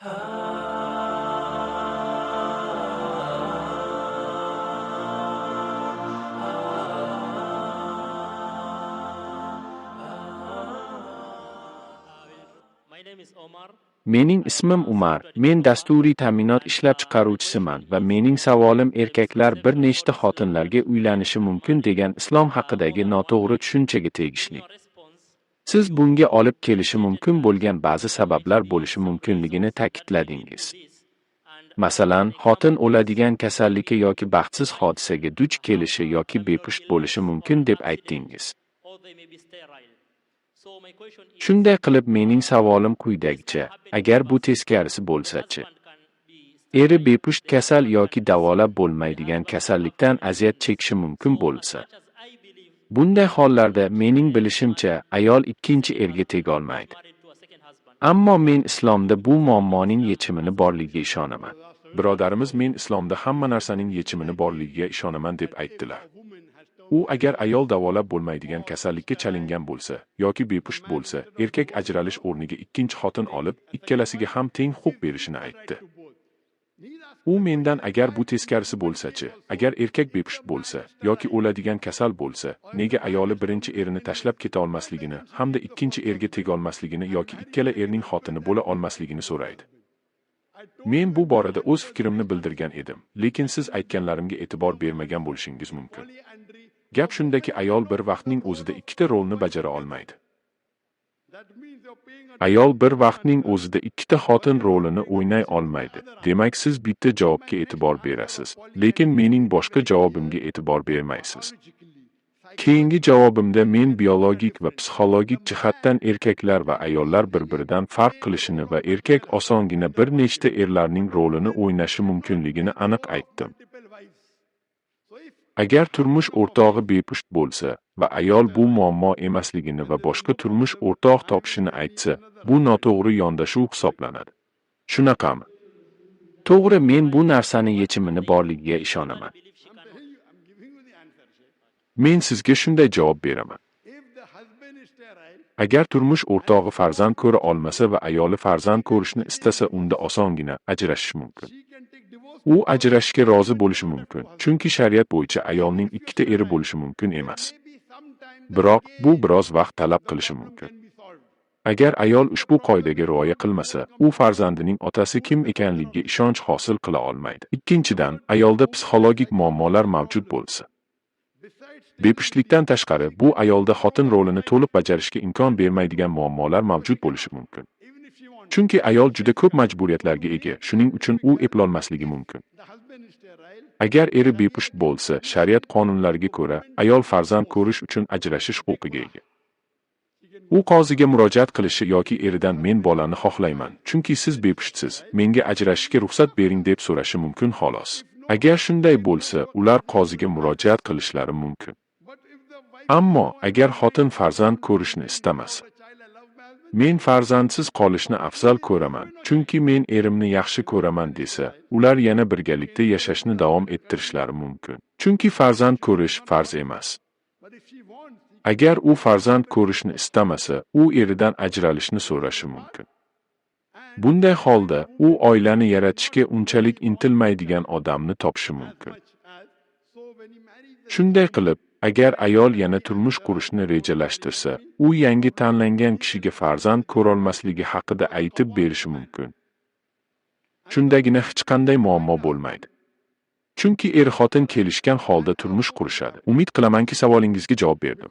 Mening ismim Umar. Men dasturiy ta'minot ishlab chiqaruvchisiman va mening savolim erkaklar bir nechta xotinlarga uylanishi mumkin degan islom haqidagi noto'g'ri tushunchaga tegishli. Siz bunga olib kelishi mumkin bo'lgan ba'zi sabablar bo'lishi mumkinligini ta'kidladingiz. Masalan, xotin o'ladigan kasallikka yoki baxtsiz hodisaga duch kelishi yoki bepusht bo'lishi mumkin deb aytdingiz. Shunday qilib mening savolim quyidagicha: agar bu teskarisi bo'lsa-chi? Eri bepusht kasal yoki davolab bo'lmaydigan kasallikdan aziyat chekishi mumkin bo'lsa, bunday hollarda mening bilishimcha ayol ikkinchi erga tegolmaydi. Ammo men islomda bu muammoning yechimini borligiga ishonaman. Birodarimiz men islomda hamma narsaning yechimini borligiga ishonaman deb aytdilar. U agar ayol davolab bo'lmaydigan kasallikka chalingan bo'lsa yoki bepusht bo'lsa, erkak ajralish o'rniga ikkinchi xotin olib, ikkalasiga ham teng huquq berishini aytdi. U mendan agar bu teskarisi bo'lsa-chi, agar erkak bepusht bo'lsa yoki o'ladigan kasal bo'lsa, nega ayoli birinchi erini tashlab keta olmasligini hamda ikkinchi erga tegolmasligini yoki ikkala erning xotini bo'la olmasligini so'raydi. Men bu borada o'z fikrimni bildirgan edim, lekin siz aytganlarimga e'tibor bermagan bo'lishingiz mumkin. Gap shundaki, ayol bir vaqtning o'zida ikkita rolni bajara olmaydi. Ayol bir vaqtning o'zida ikkita xotin rolini o'ynay olmaydi. Demak, siz bitta javobga e'tibor berasiz, lekin mening boshqa javobimga e'tibor bermaysiz. Keyingi javobimda men biologik va psixologik jihatdan erkaklar va ayollar bir-biridan farq qilishini va erkak osongina bir nechta erlarning rolini o'ynashi mumkinligini aniq aytdim. Agar turmush o'rtog'i bepusht bo'lsa va ayol bu muammo emasligini va boshqa turmush o'rtoq topishini aytsa, bu noto'g'ri yondashuv hisoblanadi. Shunaqami? To'g'ri, men bu narsani yechimini borligiga ishonaman. Men sizga shunday javob beraman. Agar turmush o'rtog'i farzand ko'ra olmasa va ayoli farzand ko'rishni istasa, unda osongina ajrashish mumkin. U ajrashishga rozi bo'lishi mumkin, chunki shariat bo'yicha ayolning ikkita eri bo'lishi mumkin emas. Biroq bu biroz vaqt talab qilishi mumkin. Agar ayol ushbu qoidaga rioya qilmasa, u farzandining otasi kim ekanligiga ishonch hosil qila olmaydi. Ikkinchidan, ayolda psixologik muammolar mavjud bo'lsa. Bepushtlikdan tashqari, bu ayolda xotin rolini to'liq bajarishga imkon bermaydigan muammolar mavjud bo'lishi mumkin. Chunki ayol juda ko'p majburiyatlarga ega, shuning uchun u eplolmasligi mumkin. Agar eri bepusht bo'lsa, shariat qonunlariga ko'ra, ayol farzand ko'rish uchun ajrashish huquqiga ega. U qoziga murojaat qilishi yoki eridan men bolani xohlayman, chunki siz bepustsiz, menga ajrashishga ruxsat bering deb so'rashi mumkin xolos. Agar shunday bo'lsa, ular qoziga murojaat qilishlari mumkin. Ammo agar xotin farzand ko'rishni istamasa, men farzandsiz qolishni afzal ko'raman, chunki men erimni yaxshi ko'raman desa, ular yana birgalikda yashashni davom ettirishlari mumkin. Chunki farzand ko'rish farz emas. Agar u farzand ko'rishni istamasa, u eridan ajralishni so'rashi mumkin. Bunday holda u oilani yaratishga unchalik intilmaydigan odamni topishi mumkin. Shunday qilib, agar ayol yana turmush qurishni rejalashtirsa, u yangi tanlangan kishiga farzand ko'rolmasligi haqida aytib berishi mumkin. Shundagina hech qanday muammo bo'lmaydi. Chunki er-xotin kelishgan holda turmush qurishadi. Umid qilamanki, savolingizga javob berdim.